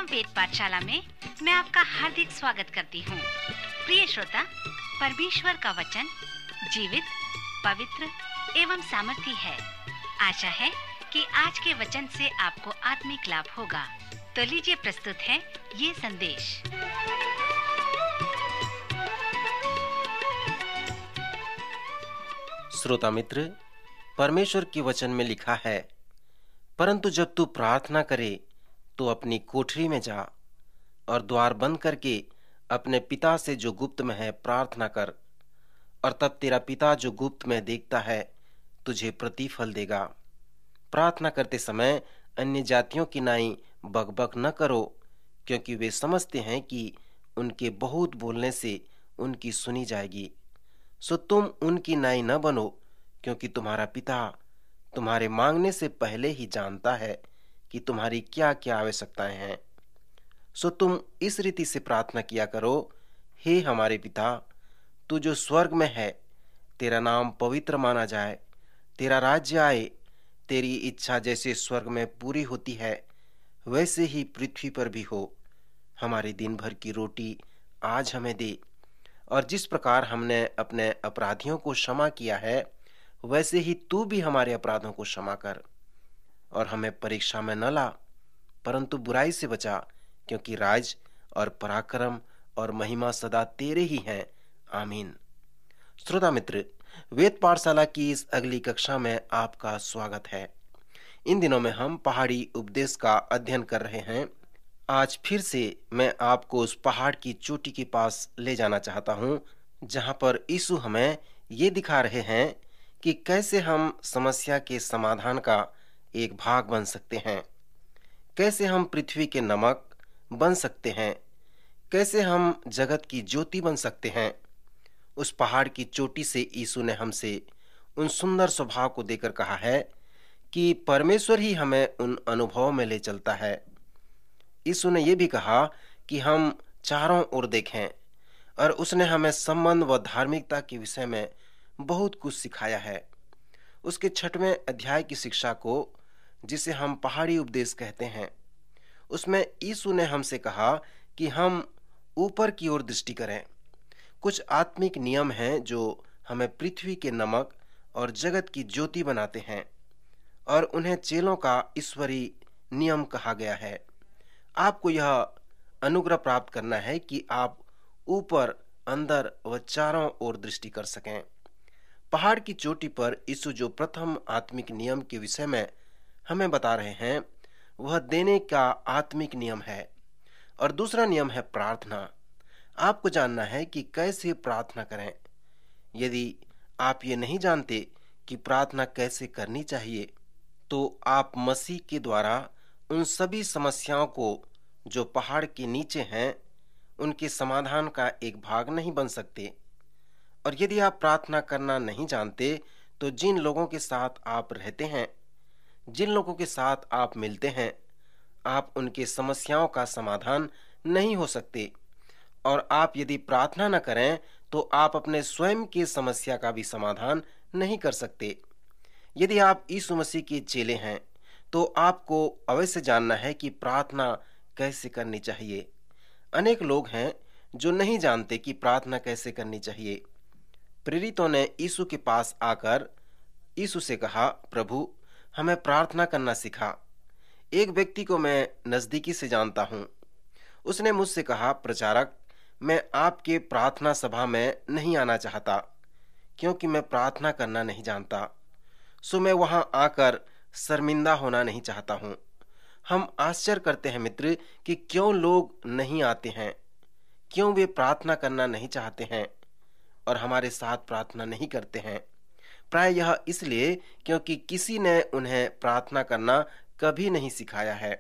संगम वेद पाठशाला में मैं आपका हार्दिक स्वागत करती हूँ। प्रिय श्रोता, परमेश्वर का वचन जीवित, पवित्र एवं सामर्थी है। आशा है कि आज के वचन से आपको आत्मिक लाभ होगा। तो लीजिए, प्रस्तुत है ये संदेश। श्रोता मित्र, परमेश्वर के वचन में लिखा है, परंतु जब तू प्रार्थना करे तो अपनी कोठरी में जा और द्वार बंद करके अपने पिता से जो गुप्त में है प्रार्थना कर, और तब तेरा पिता जो गुप्त में देखता है तुझे प्रतिफल देगा। प्रार्थना करते समय अन्य जातियों की नाई बकबक न करो, क्योंकि वे समझते हैं कि उनके बहुत बोलने से उनकी सुनी जाएगी। सो तुम उनकी नाई न बनो, क्योंकि तुम्हारा पिता तुम्हारे मांगने से पहले ही जानता है कि तुम्हारी क्या क्या आवश्यकताएं हैं। सो तुम इस रीति से प्रार्थना किया करो, हे हमारे पिता, तू जो स्वर्ग में है, तेरा नाम पवित्र माना जाए, तेरा राज्य आए, तेरी इच्छा जैसे स्वर्ग में पूरी होती है वैसे ही पृथ्वी पर भी हो। हमारे दिन भर की रोटी आज हमें दे, और जिस प्रकार हमने अपने अपराधियों को क्षमा किया है वैसे ही तू भी हमारे अपराधों को क्षमा कर, और हमें परीक्षा में न ला, परंतु बुराई से बचा, क्योंकि राज और पराक्रम और महिमा सदा तेरे ही हैं। आमीन। श्रोता मित्र, वेद पाठशाला की इस अगली कक्षा में आपका स्वागत है। इन दिनों में हम पहाड़ी उपदेश का अध्ययन कर रहे हैं। आज फिर से मैं आपको उस पहाड़ की चोटी के पास ले जाना चाहता हूं, जहां पर यीशु हमें ये दिखा रहे हैं कि कैसे हम समस्या के समाधान का एक भाग बन सकते हैं, कैसे हम पृथ्वी के नमक बन सकते हैं, कैसे हम जगत की ज्योति बन सकते हैं। उस पहाड़ की चोटी से यीशु ने हमसे उन सुंदर स्वभाव को देकर कहा है कि परमेश्वर ही हमें उन अनुभवों में ले चलता है। यीशु ने यह भी कहा कि हम चारों ओर देखें, और उसने हमें संबंध व धार्मिकता के विषय में बहुत कुछ सिखाया है। उसके 6वें अध्याय की शिक्षा को, जिसे हम पहाड़ी उपदेश कहते हैं, उसमें यीशु ने हमसे कहा कि हम ऊपर की ओर दृष्टि करें। कुछ आत्मिक नियम हैं जो हमें पृथ्वी के नमक और जगत की ज्योति बनाते हैं, और उन्हें चेलों का ईश्वरीय नियम कहा गया है। आपको यह अनुग्रह प्राप्त करना है कि आप ऊपर, अंदर व चारों ओर दृष्टि कर सकें। पहाड़ की चोटी पर यीशु जो प्रथम आत्मिक नियम के विषय में हमें बता रहे हैं वह देने का आत्मिक नियम है, और दूसरा नियम है प्रार्थना। आपको जानना है कि कैसे प्रार्थना करें। यदि आप ये नहीं जानते कि प्रार्थना कैसे करनी चाहिए, तो आप मसीह के द्वारा उन सभी समस्याओं को जो पहाड़ के नीचे हैं उनके समाधान का एक भाग नहीं बन सकते। और यदि आप प्रार्थना करना नहीं जानते, तो जिन लोगों के साथ आप रहते हैं, जिन लोगों के साथ आप मिलते हैं, आप उनके समस्याओं का समाधान नहीं हो सकते। और आप यदि प्रार्थना न करें तो आप अपने स्वयं की समस्या का भी समाधान नहीं कर सकते। यदि आप यीशु मसीह के चेले हैं तो आपको अवश्य जानना है कि प्रार्थना कैसे करनी चाहिए। अनेक लोग हैं जो नहीं जानते कि प्रार्थना कैसे करनी चाहिए। प्रेरितों ने यीशु के पास आकर यीशु से कहा, प्रभु, हमें प्रार्थना करना सिखा। एक व्यक्ति को मैं नजदीकी से जानता हूँ। उसने मुझसे कहा, प्रचारक, मैं आपके प्रार्थना सभा में नहीं आना चाहता, क्योंकि मैं प्रार्थना करना नहीं जानता। सो मैं वहां आकर शर्मिंदा होना नहीं चाहता हूँ। हम आश्चर्य करते हैं मित्र कि क्यों लोग नहीं आते हैं, क्यों वे प्रार्थना करना नहीं चाहते हैं और हमारे साथ प्रार्थना नहीं करते हैं। प्राय यह इसलिए क्योंकि किसी ने उन्हें प्रार्थना करना कभी नहीं सिखाया है।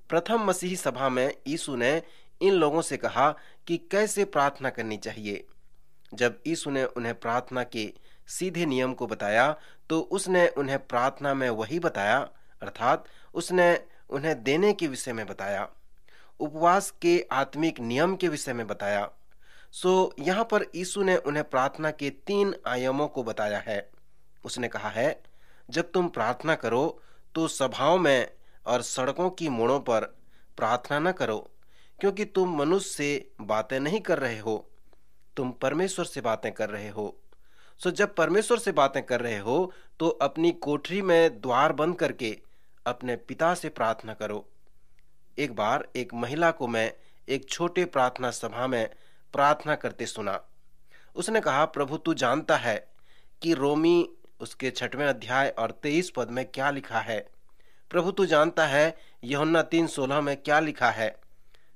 प्रथम मसीही सभा में यीशु ने इन लोगों से कहा कि कैसे प्रार्थना करनी चाहिए। जब यीशु ने उन्हें प्रार्थना के सीधे नियम को बताया तो उसने उन्हें प्रार्थना में वही बताया, अर्थात उसने उन्हें देने के विषय में बताया, उपवास के आत्मिक नियम के विषय में बताया। सो यहाँ पर यीशु ने उन्हें प्रार्थना के 3 आयामों को बताया है। उसने कहा है, जब तुम प्रार्थना करो तो सभाओं में और सड़कों की मोड़ों पर प्रार्थना न करो, क्योंकि तुम मनुष्य से बातें नहीं कर रहे हो, तुम परमेश्वर से बातें कर रहे हो। सो जब परमेश्वर से बातें कर रहे हो तो अपनी कोठरी में द्वार बंद करके अपने पिता से प्रार्थना करो। एक बार एक महिला को मैं एक छोटे प्रार्थना सभा में प्रार्थना करते सुना। उसने कहा, प्रभु तू जानता है कि रोमी उसके 6वें अध्याय और 23 पद में क्या लिखा है। प्रभु तू जानता है यूहन्ना 3:16 में क्या लिखा है।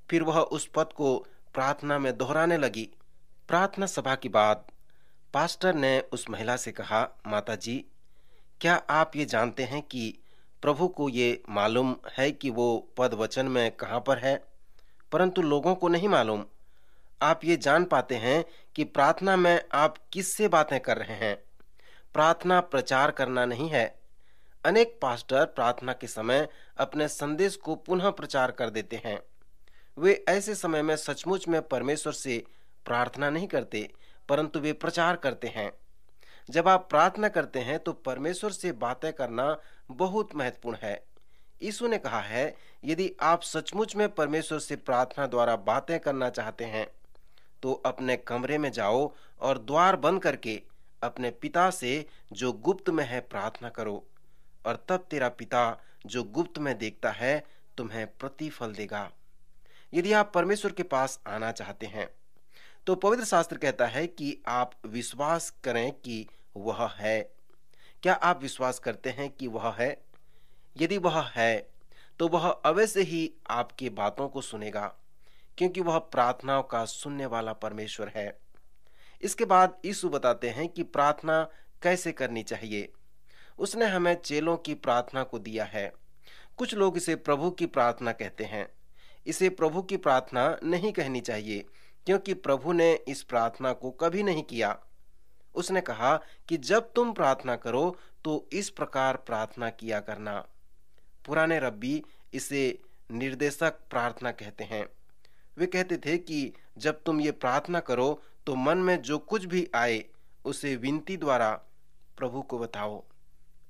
फिर वह उस पद को प्रार्थना में दोहराने लगी। प्रार्थना सभा के बाद पास्टर ने उस महिला से कहा, माता जी, क्या आप ये जानते हैं कि प्रभु को ये मालूम है कि वो पद वचन में कहाँ पर है, परंतु लोगों को नहीं मालूम। आप ये जान पाते हैं कि प्रार्थना में आप किससे बातें कर रहे हैं। प्रार्थना प्रचार करना नहीं है। अनेक पास्टर प्रार्थना के समय अपने संदेश को पुनः प्रचार कर देते हैं। वे ऐसे समय में सचमुच में परमेश्वर से प्रार्थना नहीं करते, परंतु वे प्रचार करते हैं। जब आप प्रार्थना करते हैं तो परमेश्वर से बातें करना बहुत महत्वपूर्ण है। यीशु ने कहा है, यदि आप सचमुच में परमेश्वर से प्रार्थना द्वारा बातें करना चाहते हैं तो अपने कमरे में जाओ और द्वार बंद करके अपने पिता से जो गुप्त में है प्रार्थना करो, और तब तेरा पिता जो गुप्त में देखता है तुम्हें प्रतिफल देगा। यदि आप परमेश्वर के पास आना चाहते हैं तो पवित्र शास्त्र कहता है कि आप विश्वास करें कि वह है। क्या आप विश्वास करते हैं कि वह है? यदि वह है तो वह अवश्य ही आपकी बातों को सुनेगा, क्योंकि वह प्रार्थनाओं का सुनने वाला परमेश्वर है। इसके बाद यीशु बताते हैं कि प्रार्थना कैसे करनी चाहिए। उसने हमें चेलों की प्रार्थना को दिया है। कुछ लोग इसे प्रभु की प्रार्थना कहते हैं। इसे प्रभु की प्रार्थना नहीं कहनी चाहिए, क्योंकि प्रभु ने इस प्रार्थना को कभी नहीं किया। उसने कहा कि जब तुम प्रार्थना करो तो इस प्रकार प्रार्थना किया करना। पुराने रब्बी इसे निर्देशक प्रार्थना कहते हैं। वे कहते थे कि जब तुम ये प्रार्थना करो तो मन में जो कुछ भी आए उसे विनती द्वारा प्रभु को बताओ।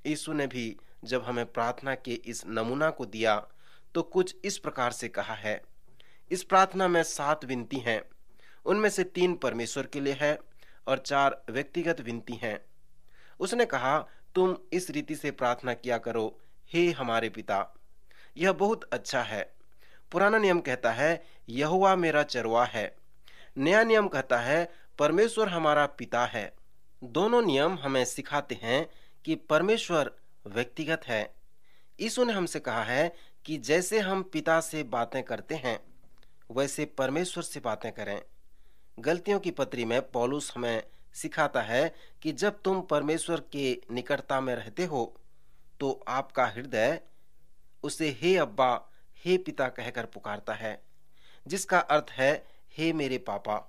यीशु ने भी जब हमें प्रार्थना के इस नमूना को दिया तो कुछ इस प्रकार से कहा है। इस प्रार्थना में 7 विनती हैं। उनमें से 3 परमेश्वर के लिए है और 4 व्यक्तिगत विनती हैं। उसने कहा, तुम इस रीति से प्रार्थना किया करो, हे हमारे पिता। यह बहुत अच्छा है। पुराना नियम कहता है, यहोवा मेरा चरवाहा है। नया नियम कहता है, परमेश्वर हमारा पिता है। दोनों नियम हमें सिखाते हैं कि परमेश्वर व्यक्तिगत है। यीशु ने हमसे कहा है कि जैसे हम पिता से बातें करते हैं वैसे परमेश्वर से बातें करें। गलतियों की पत्री में पौलुस हमें सिखाता है कि जब तुम परमेश्वर के निकटता में रहते हो तो आपका हृदय उसे हे अब्बा, हे पिता कहकर पुकारता है, जिसका अर्थ है हे मेरे पापा।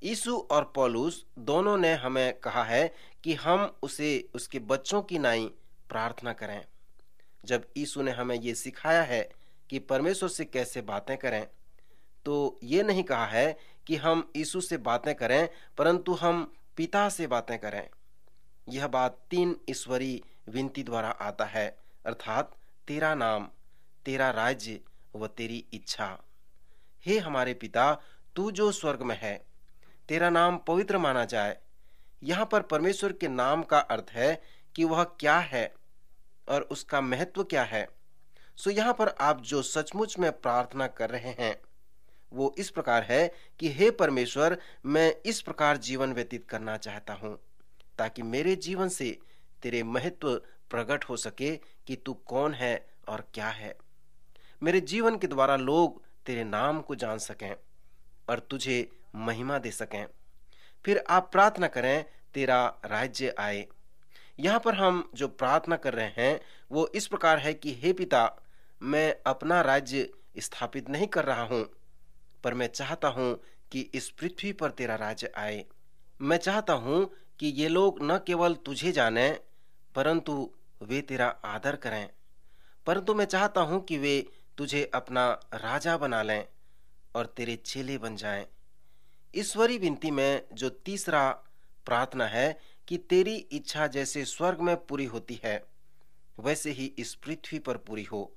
यीशु और पौलुस दोनों ने हमें कहा है कि हम उसे उसके बच्चों की नाई प्रार्थना करें। जब यीशु ने हमें ये सिखाया है कि परमेश्वर से कैसे बातें करें, तो ये नहीं कहा है कि हम यीशु से बातें करें, परंतु हम पिता से बातें करें। यह बात 3 ईश्वरीय विनती द्वारा आता है, अर्थात तेरा नाम, तेरा राज्य व तेरी इच्छा। हे हमारे पिता, तू जो स्वर्ग में है, तेरा नाम पवित्र माना जाए। यहाँ पर परमेश्वर के नाम का अर्थ है कि वह क्या है और उसका महत्व क्या है। सो यहाँ पर आप जो सचमुच में प्रार्थना कर रहे हैं वो इस प्रकार है कि हे परमेश्वर, मैं इस प्रकार जीवन व्यतीत करना चाहता हूँ ताकि मेरे जीवन से तेरे महत्व प्रकट हो सके कि तू कौन है और क्या है। मेरे जीवन के द्वारा लोग तेरे नाम को जान सकें और तुझे महिमा दे सकें। फिर आप प्रार्थना करें, तेरा राज्य आए। यहाँ पर हम जो प्रार्थना कर रहे हैं वो इस प्रकार है कि हे पिता, मैं अपना राज्य स्थापित नहीं कर रहा हूँ, पर मैं चाहता हूँ कि इस पृथ्वी पर तेरा राज्य आए। मैं चाहता हूँ कि ये लोग न केवल तुझे जाने परंतु वे तेरा आदर करें, परंतु मैं चाहता हूँ कि वे तुझे अपना राजा बना लें और तेरे चेले बन जाएं। ईश्वरी विनती में जो तीसरा प्रार्थना है कि तेरी इच्छा जैसे स्वर्ग में पूरी होती है वैसे ही इस पृथ्वी पर पूरी हो।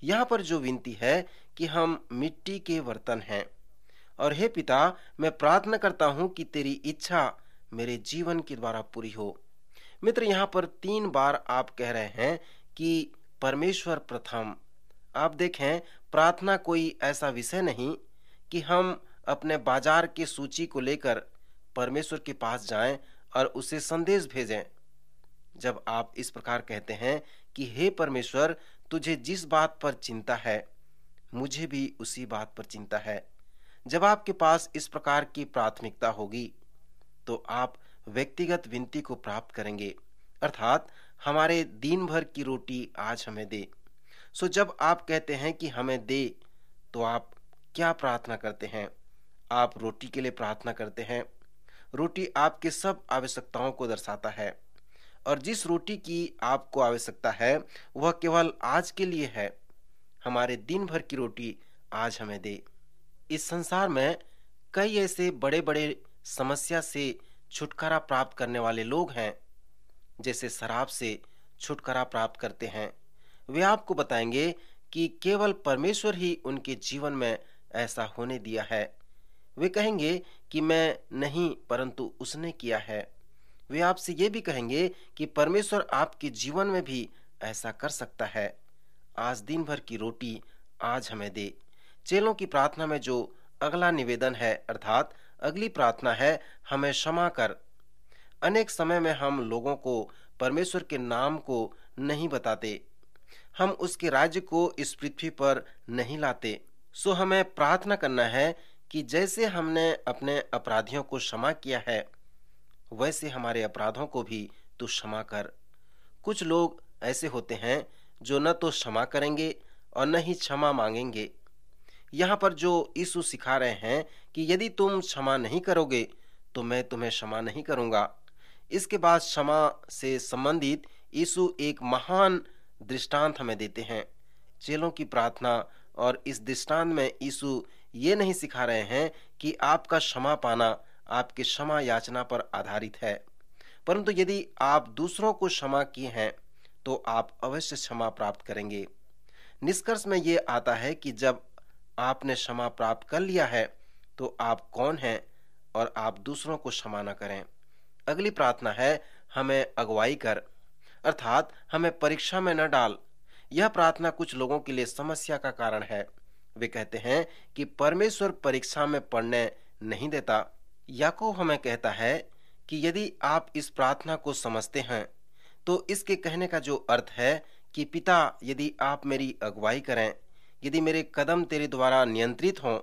यहाँ पर जो विनती है कि हम मिट्टी के बर्तन हैं। और हे पिता, मैं प्रार्थना करता हूं कि तेरी इच्छा मेरे जीवन के द्वारा पूरी हो। मित्र, यहाँ पर 3 बार आप कह रहे हैं कि परमेश्वर प्रथम। आप देखें, प्रार्थना कोई ऐसा विषय नहीं कि हम अपने बाजार की सूची को लेकर परमेश्वर के पास जाएं और उसे संदेश भेजें। जब आप इस प्रकार कहते हैं कि हे परमेश्वर, तुझे जिस बात पर चिंता है, मुझे भी उसी बात पर चिंता है। जब आपके पास इस प्रकार की प्राथमिकता होगी, तो आप व्यक्तिगत विनती को प्राप्त करेंगे, अर्थात हमारे दिन भर की रोटी आज हमें दे। सो जब आप कहते हैं कि हमें दे, तो आप क्या प्रार्थना करते हैं? आप रोटी के लिए प्रार्थना करते हैं। रोटी आपके सब आवश्यकताओं को दर्शाता है, और जिस रोटी की आपको आवश्यकता है वह केवल आज के लिए है। हमारे दिन भर की रोटी आज हमें दे। इस संसार में कई ऐसे बड़े बड़े समस्या से छुटकारा प्राप्त करने वाले लोग हैं, जैसे शराब से छुटकारा प्राप्त करते हैं। वे आपको बताएंगे कि केवल परमेश्वर ही उनके जीवन में ऐसा होने दिया है। वे कहेंगे कि मैं नहीं, परंतु उसने किया है। वे आपसे ये भी कहेंगे कि परमेश्वर आपके जीवन में भी ऐसा कर सकता है। आज दिन भर की रोटी आज हमें दे। चेलों की प्रार्थना में जो अगला निवेदन है, अर्थात अगली प्रार्थना है, हमें क्षमा कर। अनेक समय में हम लोगों को परमेश्वर के नाम को नहीं बताते, हम उसके राज्य को इस पृथ्वी पर नहीं लाते। सो हमें प्रार्थना करना है कि जैसे हमने अपने अपराधियों को क्षमा किया है, वैसे हमारे अपराधों को भी तू क्षमा कर। कुछ लोग ऐसे होते हैं जो न तो क्षमा करेंगे और न ही क्षमा मांगेंगे। यहाँ पर जो यीशु सिखा रहे हैं कि यदि तुम क्षमा नहीं करोगे तो मैं तुम्हें क्षमा नहीं करूंगा। इसके बाद क्षमा से संबंधित यीशु एक महान दृष्टांत हमें देते हैं। चेलों की प्रार्थना और इस दृष्टांत में यीशु ये नहीं सिखा रहे हैं कि आपका क्षमा पाना आपके क्षमा याचना पर आधारित है, परंतु यदि आप दूसरों को क्षमा किए हैं तो आप अवश्य क्षमा प्राप्त करेंगे। निष्कर्ष में ये आता है कि जब आपने क्षमा प्राप्त कर लिया है तो आप कौन हैं और आप दूसरों को क्षमा न करें। अगली प्रार्थना है, हमें अगुवाई कर, अर्थात हमें परीक्षा में न डाल। यह प्रार्थना कुछ लोगों के लिए समस्या का कारण है। वे कहते हैं कि परमेश्वर परीक्षा में पढ़ने नहीं देता। याकूब हमें कहता है कि यदि आप इस प्रार्थना को समझते हैं तो इसके कहने का जो अर्थ है कि पिता, यदि आप मेरी अगुवाई करें, यदि मेरे कदम तेरे द्वारा नियंत्रित हों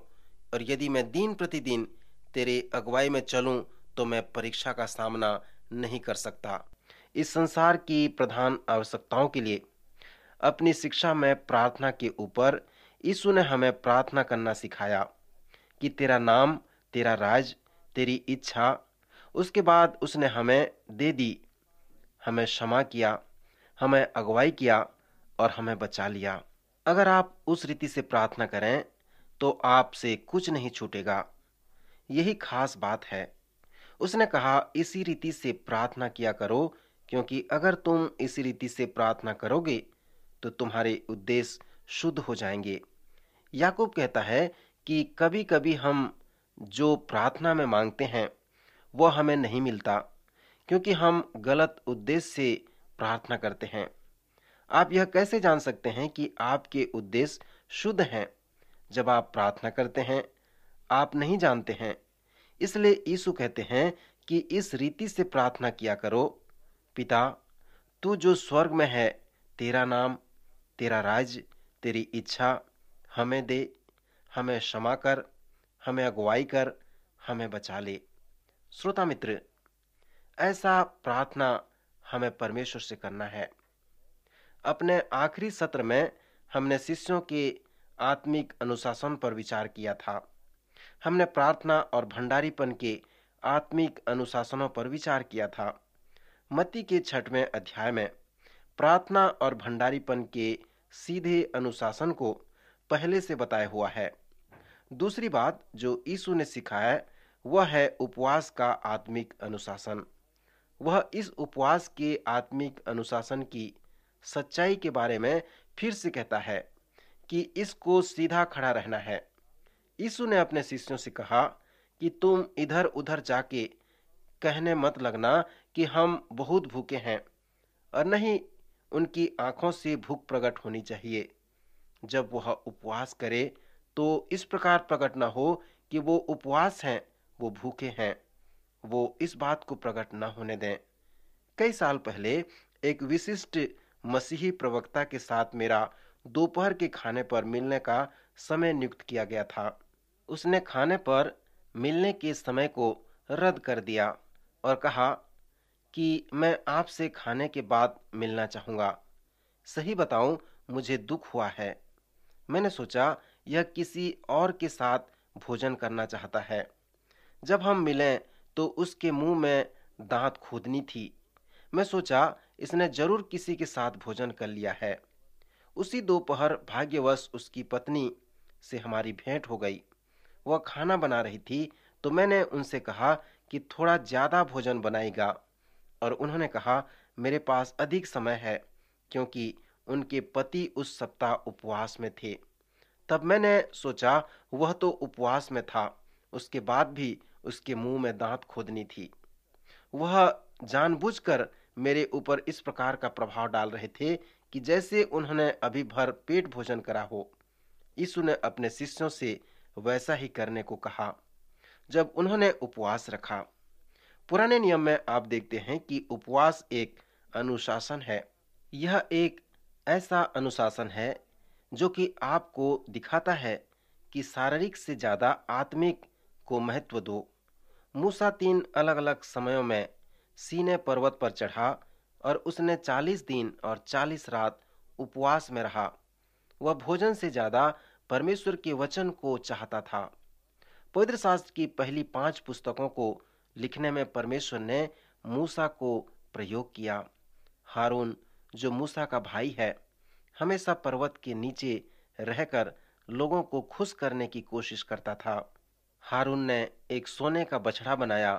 और यदि मैं दिन प्रतिदिन तेरे अगुवाई में चलूं, तो मैं परीक्षा का सामना नहीं कर सकता। इस संसार की प्रधान आवश्यकताओं के लिए अपनी शिक्षा में प्रार्थना के ऊपर यीशु ने हमें प्रार्थना करना सिखाया कि तेरा नाम, तेरा राज, तेरी इच्छा। उसके बाद उसने हमें दे दी, हमें क्षमा किया, हमें अगुवाई किया और हमें बचा लिया। अगर आप उस रीति से प्रार्थना करें तो आपसे कुछ नहीं छूटेगा। यही खास बात है। उसने कहा, इसी रीति से प्रार्थना किया करो, क्योंकि अगर तुम इसी रीति से प्रार्थना करोगे तो तुम्हारे उद्देश्य शुद्ध हो जाएंगे। याकूब कहता है कि कभी कभी हम जो प्रार्थना में मांगते हैं वह हमें नहीं मिलता, क्योंकि हम गलत उद्देश्य से प्रार्थना करते हैं। आप यह कैसे जान सकते हैं कि आपके उद्देश्य शुद्ध हैं? जब आप प्रार्थना करते हैं आप नहीं जानते हैं। इसलिए यीशु कहते हैं कि इस रीति से प्रार्थना किया करो, पिता, तू जो स्वर्ग में है, तेरा नाम, तेरा राज्य, तेरी इच्छा हमें दे, हमें क्षमा कर, हमें अगुवाई कर, हमें बचा ले। श्रोता मित्र, ऐसा प्रार्थना हमें परमेश्वर से करना है। अपने आखिरी सत्र में हमने शिष्यों के आत्मिक अनुशासन पर विचार किया था। हमने प्रार्थना और भंडारीपन के आत्मिक अनुशासनों पर विचार किया था। मत्ती के 6वें अध्याय में प्रार्थना और भंडारीपन के सीधे अनुशासन को पहले से बताया हुआ है। दूसरी बात जो यीशु ने सिखाया वह है उपवास का आत्मिक अनुशासन। वह इस उपवास के आत्मिक अनुशासन की सच्चाई के बारे में फिर से कहता है कि इसको सीधा खड़ा रहना है। यीशु ने अपने शिष्यों से कहा कि तुम इधर उधर जाके कहने मत लगना कि हम बहुत भूखे हैं, और नहीं उनकी आंखों से भूख प्रकट होनी चाहिए। जब वह उपवास करे तो इस प्रकार प्रकट न हो कि वो उपवास हैं, वो भूखे हैं। वो इस बात को प्रकट न होने दें। कई साल पहले एक विशिष्ट मसीही प्रवक्ता के साथ मेरा दोपहर के खाने पर मिलने का समय नियुक्त किया गया था। उसने खाने पर मिलने के समय को रद्द कर दिया और कहा कि मैं आपसे खाने के बाद मिलना चाहूंगा। सही बताऊं, मुझे दुख हुआ है। मैंने सोचा यह किसी और के साथ भोजन करना चाहता है। जब हम मिले तो उसके मुंह में दांत खोदनी थी। मैं सोचा इसने जरूर किसी के साथ भोजन कर लिया है। उसी दोपहर भाग्यवश उसकी पत्नी से हमारी भेंट हो गई। वह खाना बना रही थी, तो मैंने उनसे कहा कि थोड़ा ज्यादा भोजन बनाएगा, और उन्होंने कहा मेरे पास अधिक समय है, क्योंकि उनके पति उस सप्ताह उपवास में थे। तब मैंने सोचा वह तो उपवास में था, उसके बाद भी उसके मुंह में दांत खोदनी थी। वह जानबूझकर मेरे ऊपर इस प्रकार का प्रभाव डाल रहे थे कि जैसे उन्होंने अभी भर पेट भोजन करा हो। यीशु ने अपने शिष्यों से वैसा ही करने को कहा जब उन्होंने उपवास रखा। पुराने नियम में आप देखते हैं कि उपवास एक अनुशासन है। यह एक ऐसा अनुशासन है जो कि आपको दिखाता है कि शारीरिक से ज्यादा आत्मिक को महत्व दो। मूसा 3 अलग अलग समयों में सीनै पर्वत पर चढ़ा और उसने 40 दिन और 40 रात उपवास में रहा। वह भोजन से ज्यादा परमेश्वर के वचन को चाहता था। पवित्र शास्त्र की पहली 5 पुस्तकों को लिखने में परमेश्वर ने मूसा को प्रयोग किया। हारून, जो मूसा का भाई है, हमेशा पर्वत के नीचे रहकर लोगों को खुश करने की कोशिश करता था। हारून ने एक सोने का बछड़ा बनाया।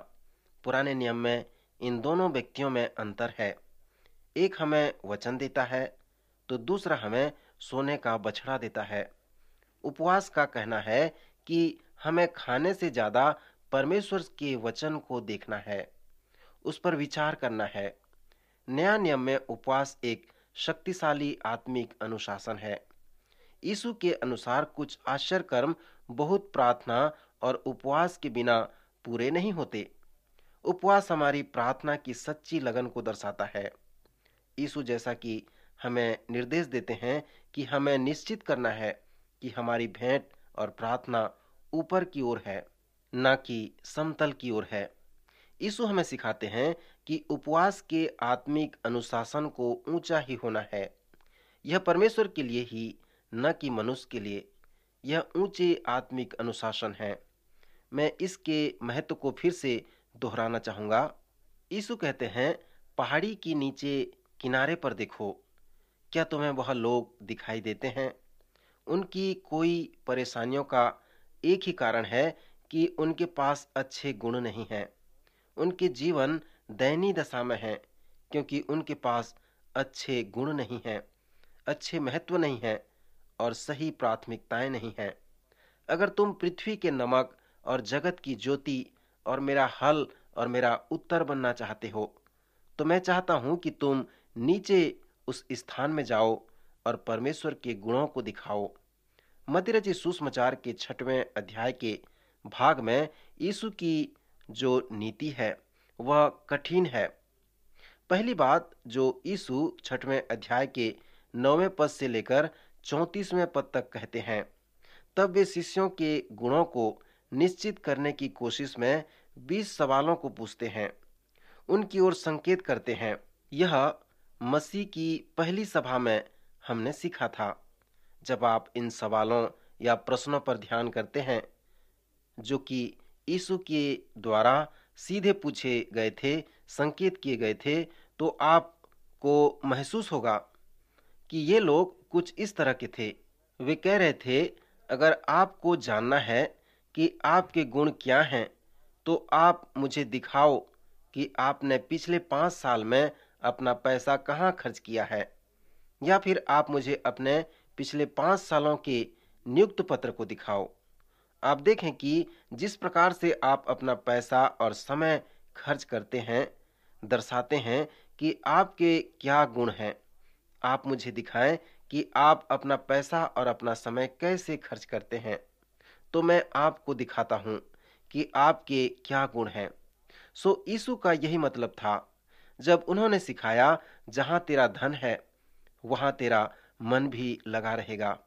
पुराने नियम में इन दोनों व्यक्तियों में अंतर है। एक हमें वचन देता है तो दूसरा हमें सोने का बछड़ा देता है। उपवास का कहना है कि हमें खाने से ज्यादा परमेश्वर के वचन को देखना है, उस पर विचार करना है। नया नियम में उपवास एक शक्तिशाली आत्मिक अनुशासन है। यीशु के अनुसार कुछ आश्चर्य कर्म बहुत प्रार्थना और उपवास के बिना पूरे नहीं होते। उपवास हमारी प्रार्थना की सच्ची लगन को दर्शाता है। यीशु जैसा कि हमें निर्देश देते हैं कि हमें निश्चित करना है कि हमारी भेंट और प्रार्थना ऊपर की ओर है, न कि समतल की ओर है। यीशु हमें सिखाते हैं कि उपवास के आत्मिक अनुशासन को ऊंचा ही होना है। यह परमेश्वर के लिए ही, न कि मनुष्य के लिए। यह ऊंचे आत्मिक अनुशासन है। मैं इसके महत्व को फिर से दोहराना चाहूंगा। यीशु कहते हैं, पहाड़ी की नीचे किनारे पर देखो, क्या तुम्हें वह लोग दिखाई देते हैं? उनकी कोई परेशानियों का एक ही कारण है कि उनके पास अच्छे गुण नहीं हैं। उनके जीवन दयनीय दशा में है, क्योंकि उनके पास अच्छे गुण नहीं हैं, अच्छे महत्व नहीं हैं और सही प्राथमिकताएं नहीं हैं। अगर तुम पृथ्वी के नमक और जगत की ज्योति और मेरा हल और मेरा उत्तर बनना चाहते हो, तो मैं चाहता हूं कि तुम नीचे उस स्थान में जाओ और परमेश्वर के गुणों को दिखाओ। मत्ती रचित सुसमाचार के 6वें अध्याय के भाग में यीशु की जो नीति है वह कठिन है। पहली बात जो यीशु 6वें अध्याय के 9वें पद से लेकर 34वें पद तक कहते हैं, तब वे शिष्यों के गुणों को निश्चित करने की कोशिश में 20 सवालों को पूछते हैं, उनकी ओर संकेत करते हैं। यह मसीह की पहली सभा में हमने सीखा था। जब आप इन सवालों या प्रश्नों पर ध्यान करते हैं जो कि यीशु के द्वारा सीधे पूछे गए थे, संकेत किए गए थे, तो आपको महसूस होगा कि ये लोग कुछ इस तरह के थे। वे कह रहे थे, अगर आपको जानना है कि आपके गुण क्या हैं, तो आप मुझे दिखाओ कि आपने पिछले 5 साल में अपना पैसा कहाँ खर्च किया है, या फिर आप मुझे अपने पिछले 5 सालों के नियुक्त पत्र को दिखाओ। आप देखें कि जिस प्रकार से आप अपना पैसा और समय खर्च करते हैं, दर्शाते हैं कि आपके क्या गुण हैं। आप मुझे दिखाएं कि आप अपना पैसा और अपना समय कैसे खर्च करते हैं, तो मैं आपको दिखाता हूं कि आपके क्या गुण हैं। सो यीशु का यही मतलब था जब उन्होंने सिखाया, जहां तेरा धन है वहां तेरा मन भी लगा रहेगा।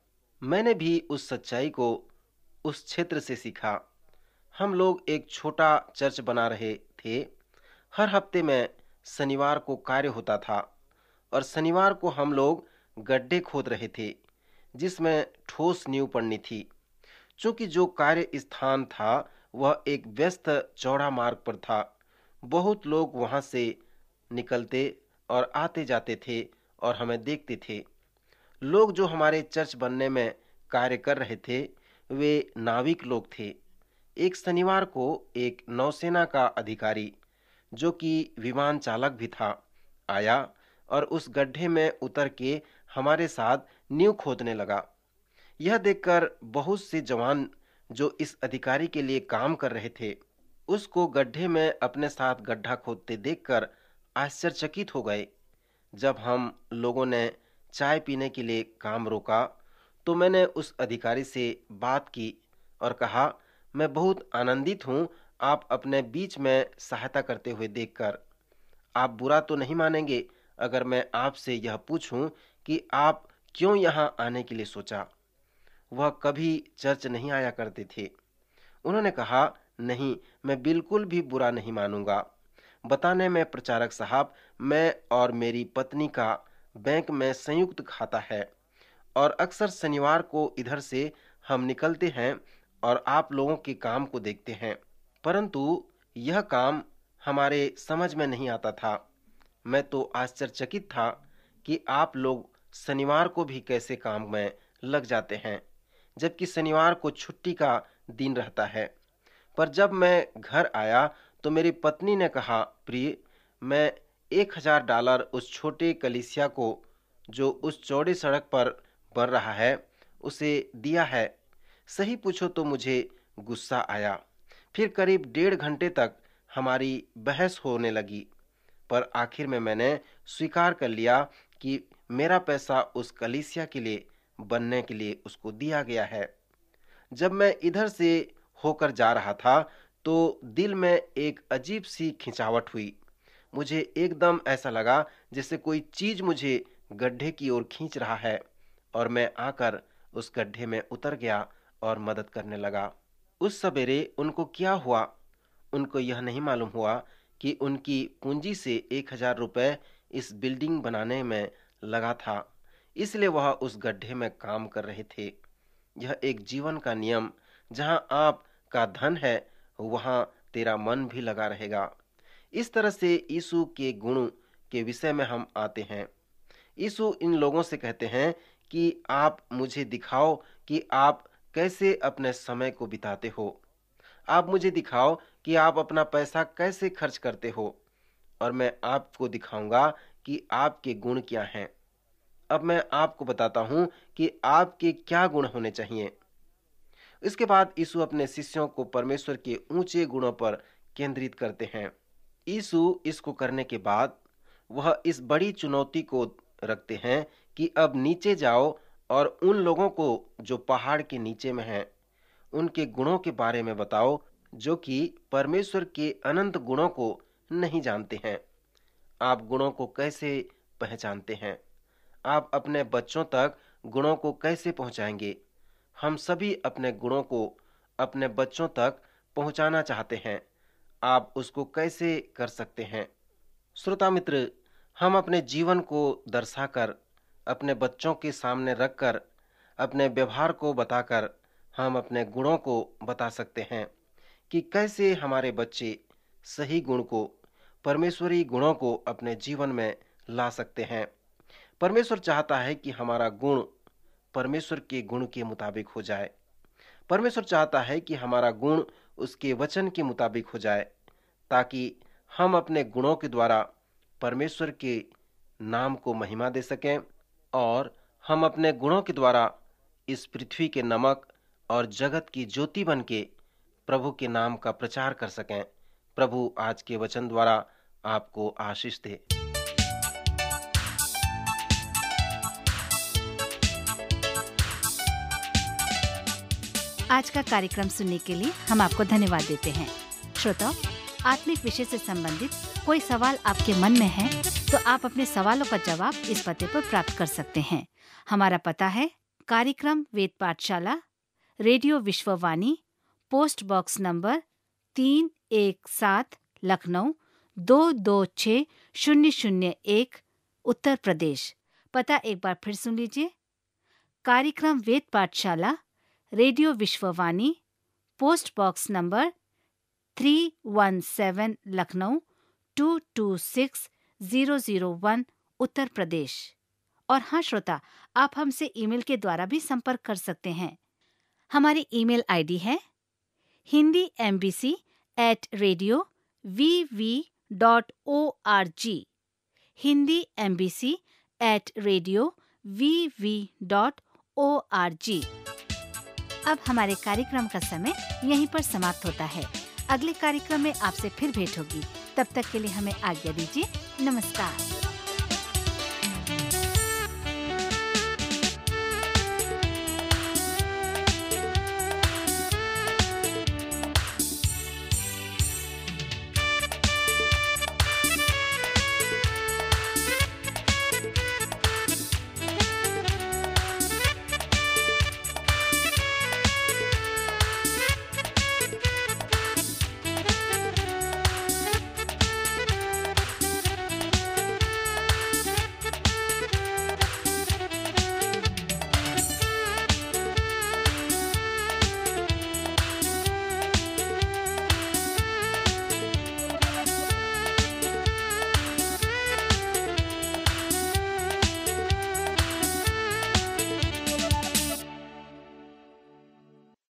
मैंने भी उस सच्चाई को उस क्षेत्र से सीखा। हम लोग एक छोटा चर्च बना रहे थे। हर हफ्ते में शनिवार को कार्य होता था और शनिवार को हम लोग गड्ढे खोद रहे थे जिसमें ठोस नींव पड़नी थी। चूंकि जो कार्य स्थान था वह एक व्यस्त चौड़ा मार्ग पर था, बहुत लोग वहां से निकलते और आते जाते थे और हमें देखते थे। लोग जो हमारे चर्च बनने में कार्य कर रहे थे वे नाविक लोग थे। एक शनिवार को एक नौसेना का अधिकारी जो कि विमान चालक भी था आया और उस गड्ढे में उतर के हमारे साथ नींव खोदने लगा। यह देखकर बहुत से जवान जो इस अधिकारी के लिए काम कर रहे थे उसको गड्ढे में अपने साथ गड्ढा खोदते देखकर आश्चर्यचकित हो गए। जब हम लोगों ने चाय पीने के लिए काम रोका तो मैंने उस अधिकारी से बात की और कहा, मैं बहुत आनंदित हूं आप अपने बीच में सहायता करते हुए देखकर। आप बुरा तो नहीं मानेंगे अगर मैं आपसे यह पूछूं कि आप क्यों यहां आने के लिए सोचा। वह कभी चर्च नहीं आया करते थे। उन्होंने कहा, नहीं, मैं बिल्कुल भी बुरा नहीं मानूंगा। बताने में प्रचारक साहब, मैं और मेरी पत्नी का बैंक में संयुक्त खाता है और अक्सर शनिवार को इधर से हम निकलते हैं और आप लोगों के काम को देखते हैं, परंतु यह काम हमारे समझ में नहीं आता था। मैं तो आश्चर्यचकित था कि आप लोग शनिवार को भी कैसे काम में लग जाते हैं, जबकि शनिवार को छुट्टी का दिन रहता है। पर जब मैं घर आया तो मेरी पत्नी ने कहा, प्रिय, मैं $1000 उस छोटे कलीसिया को जो उस चौड़ी सड़क पर बन रहा है उसे दिया है। सही पूछो तो मुझे गुस्सा आया। फिर करीब 1.5 घंटे तक हमारी बहस होने लगी, पर आखिर में मैंने स्वीकार कर लिया कि मेरा पैसा उस कलीसिया के लिए बनने के लिए उसको दिया गया है। जब मैं इधर से होकर जा रहा था तो दिल में एक अजीब सी खिंचावट हुई। मुझे एकदम ऐसा लगा जैसे कोई चीज मुझे गड्ढे की ओर खींच रहा है और मैं आकर उस गड्ढे में उतर गया और मदद करने लगा। उस सवेरे उनको क्या हुआ, उनको यह नहीं मालूम हुआ कि उनकी पूंजी से 1000 रुपए इस बिल्डिंग बनाने में लगा था, इसलिए वह उस गड्ढे में काम कर रहे थे। यह एक जीवन का नियम, जहां आप का धन है वहां तेरा मन भी लगा रहेगा। इस तरह से यीशु के गुण के विषय में हम आते हैं। यीशु इन लोगों से कहते हैं कि आप मुझे दिखाओ कि आप कैसे अपने समय को बिताते हो। आप मुझे दिखाओ कि आप अपना पैसा कैसे खर्च करते हो और मैं आपको दिखाऊंगा कि आपके गुण क्या हैं। अब मैं आपको बताता हूं कि आपके क्या गुण होने चाहिए। इसके बाद यीशु अपने शिष्यों को परमेश्वर के ऊंचे गुणों पर केंद्रित करते हैं। यीशु इसको करने के बाद वह इस बड़ी चुनौती को रखते हैं कि अब नीचे जाओ और उन लोगों को जो पहाड़ के नीचे में हैं उनके गुणों के बारे में बताओ जो कि परमेश्वर के अनंत गुणों को नहीं जानते हैं। आप गुणों को कैसे पहचानते हैं? आप अपने बच्चों तक गुणों को कैसे पहुंचाएंगे? हम सभी अपने गुणों को अपने बच्चों तक पहुंचाना चाहते हैं। आप उसको कैसे कर सकते हैं? श्रोता मित्र, हम अपने जीवन को दर्शाकर, अपने बच्चों के सामने रखकर, अपने व्यवहार को बताकर हम अपने गुणों को बता सकते हैं कि कैसे हमारे बच्चे सही गुण को, परमेश्वरी गुणों को अपने जीवन में ला सकते हैं। परमेश्वर चाहता है कि हमारा गुण परमेश्वर के गुण के मुताबिक हो जाए। परमेश्वर चाहता है कि हमारा गुण उसके वचन के मुताबिक हो जाए, ताकि हम अपने गुणों के द्वारा परमेश्वर के नाम को महिमा दे सकें और हम अपने गुणों के द्वारा इस पृथ्वी के नमक और जगत की ज्योति बन के प्रभु के नाम का प्रचार कर सकें। प्रभु आज के वचन द्वारा आपको आशीष दे। आज का कार्यक्रम सुनने के लिए हम आपको धन्यवाद देते हैं। श्रोताओ, आत्मिक विषय से संबंधित कोई सवाल आपके मन में है तो आप अपने सवालों का जवाब इस पते पर प्राप्त कर सकते हैं। हमारा पता है कार्यक्रम Ved Pathshala, radio Vishwavani, post box number 317, Lucknow 226001, Uttar Pradesh. पता एक बार फिर सुन लीजिए। कार्यक्रम Ved Pathshala, radio Vishwavani, post box number 317, Lucknow 226001, Uttar Pradesh. और हाँ श्रोता, आप हमसे ईमेल के द्वारा भी संपर्क कर सकते हैं। हमारी ईमेल आईडी है hindiembassy@radio.vv.org, hindiembassy@radio.vv.org। अब हमारे कार्यक्रम का समय यहीं पर समाप्त होता है। अगले कार्यक्रम में आपसे फिर भेंट होगी। तब तक के लिए हमें आज्ञा दीजिए। नमस्कार।